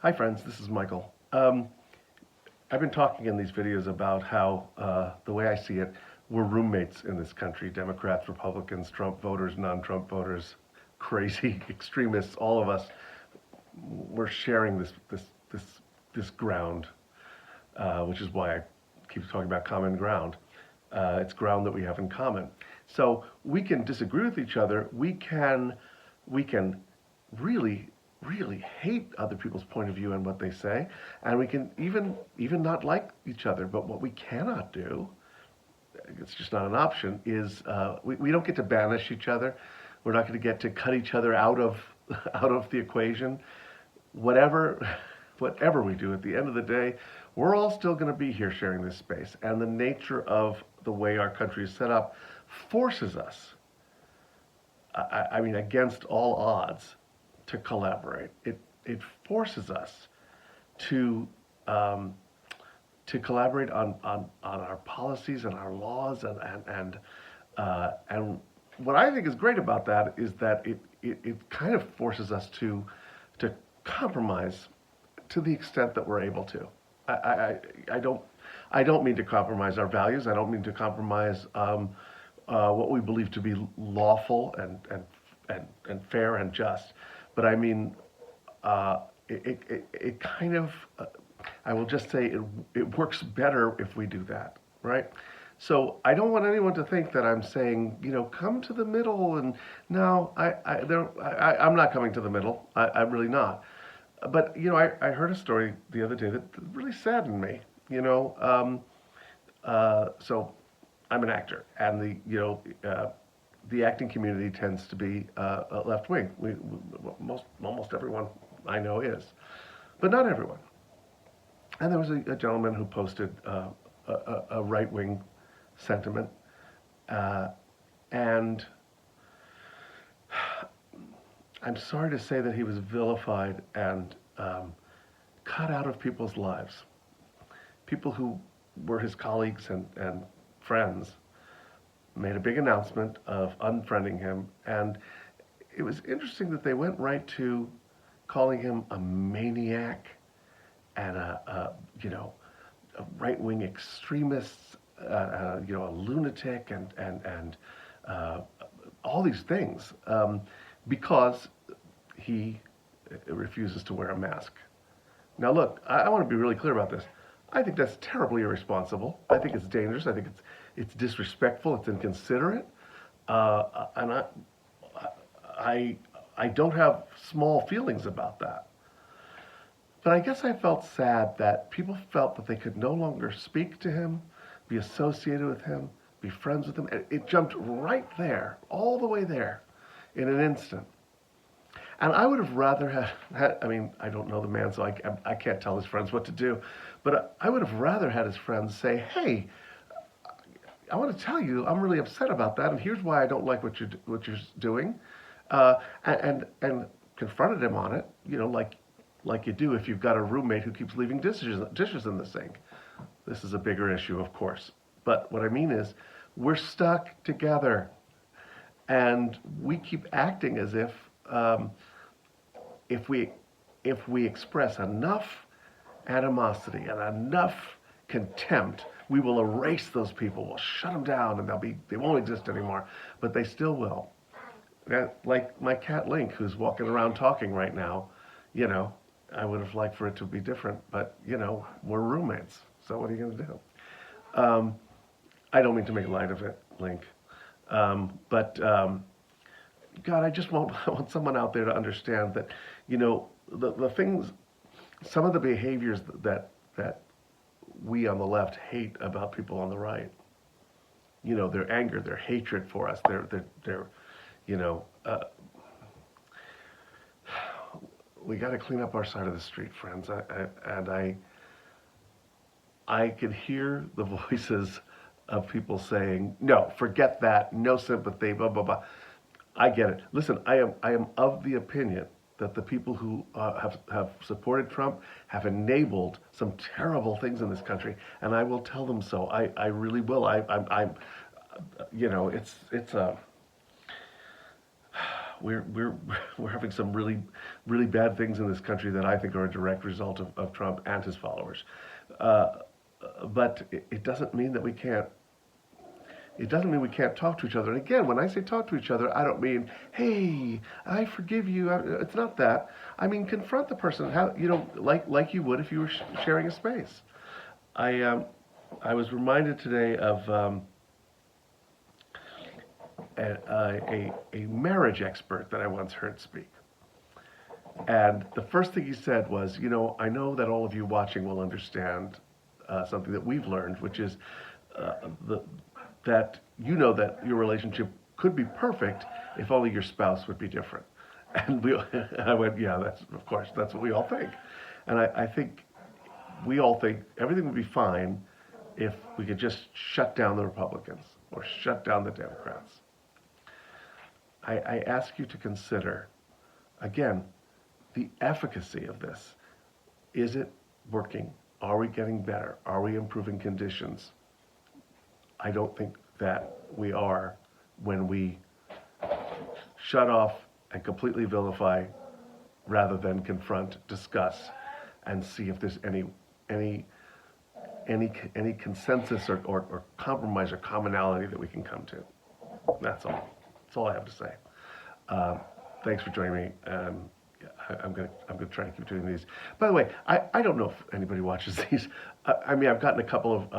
Hi friends, this is Michael. I've been talking in these videos about how, the way I see it, we're roommates in this country. Democrats, Republicans, Trump voters, non-Trump voters, crazy extremists, all of us, we're sharing this ground, which is why I keep talking about common ground. It's ground that we have in common. So we can disagree with each other. We can really, really hate other people's point of view and what they say, and we can even not like each other. But what we cannot do, it's just not an option, is we don't get to banish each other. We're not going to get to cut each other out of out of the equation. Whatever whatever we do, at the end of the day, we're all still going to be here sharing this space. And the nature of the way our country is set up forces us, I mean, against all odds, to collaborate. It forces us to um, to collaborate on our policies and our laws and what I think is great about that is that it kind of forces us to compromise to the extent that we're able to. I, I, I don't I don't mean to compromise our values. I don't mean to compromise what we believe to be lawful and fair and just. But I mean, it kind of, I will just say it works better if we do that, right? So I don't want anyone to think that I'm saying, come to the middle. And no, I'm not coming to the middle. I'm really not. But I heard a story the other day that really saddened me. You know, so I'm an actor, and the acting community tends to be left wing. Almost everyone I know is, but not everyone. And there was a gentleman who posted a right wing sentiment, uh, and I'm sorry to say that he was vilified and cut out of people's lives. People who were his colleagues and friends made a big announcement of unfriending him, and it was interesting that they went right to calling him a maniac and a right wing extremist, a lunatic, and uh, all these things because he refuses to wear a mask. Now, look, I want to be really clear about this. I think that's terribly irresponsible. I think it's dangerous. I think it's disrespectful. It's inconsiderate. And I I don't have small feelings about that. But I guess I felt sad that people felt that they could no longer speak to him, be associated with him, be friends with him. It jumped right there, all the way there, in an instant. And I would have rather had, I mean, I don't know the man, so I can't tell his friends what to do, but I would have rather had his friends say, hey, I want to tell you, I'm really upset about that, and here's why I don't like what you're doing, and confronted him on it, like you do if you've got a roommate who keeps leaving dishes in the sink. This is a bigger issue, of course, but what I mean is, we're stuck together, and we keep acting as um, if we if we express enough animosity and enough contempt, we will erase those people. We'll shut them down, and they won't exist anymore. But they still will. Like my cat Link, who's walking around talking right now. You know, I would have liked for it to be different, but we're roommates. So what are you going to do? Um, I don't mean to make light of it, Link. But God, I just want, I want someone out there to understand that, the things, some of the behaviors that we on the left hate about people on the right. Their anger, their hatred for us, their you know, uh, we got to clean up our side of the street, friends. I can hear the voices of people saying, "No, forget that. No sympathy." Blah blah blah. I get it. Listen, I am of the opinion that the people who have supported Trump have enabled some terrible things in this country, and I will tell them so. I really will. I'm it's we're we're having some really bad things in this country that I think are a direct result of Trump and his followers. Uh, but it doesn't mean that we can't. It doesn't mean we can't talk to each other. And again, when I say talk to each other, I don't mean, "Hey, I forgive you." It's not that. I mean, confront the person, how like you would if you were sharing a space. I I was reminded today of a marriage expert that I once heard speak. And the first thing he said was, I know that all of you watching will understand something that we've learned, which is the, that that your relationship could be perfect if only your spouse would be different. And I went, yeah, that's of course that's what we all think. And I think we all think everything would be fine if we could just shut down the Republicans or shut down the Democrats. I ask you to consider, again, the efficacy of this. Is it working? Are we getting better? Are we improving conditions? I don't think that we are when we shut off and completely vilify rather than confront, discuss, and see if there's any consensus or compromise or commonality that we can come to. That's all. That's all I have to say. Thanks for joining me. I'm gonna try to keep doing these. By the way, I don't know if anybody watches these. I mean, I've gotten a couple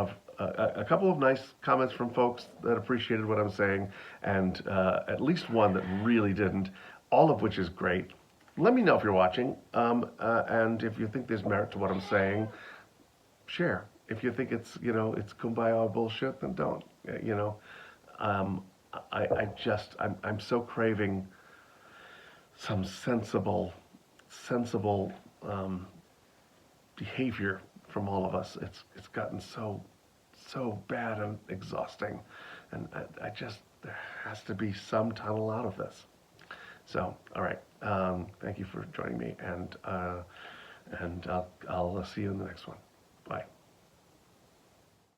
of nice comments from folks that appreciated what I'm saying, and at least one that really didn't. All of which is great. Let me know if you're watching, and if you think there's merit to what I'm saying, share. If you think it's kumbaya bullshit, then don't. You know, um, I'm so craving some sensible behavior from all of us. It's gotten so bad and exhausting, and I just there has to be some tunnel out of this. So, all right. Thank you for joining me, and I'll see you in the next one. Bye.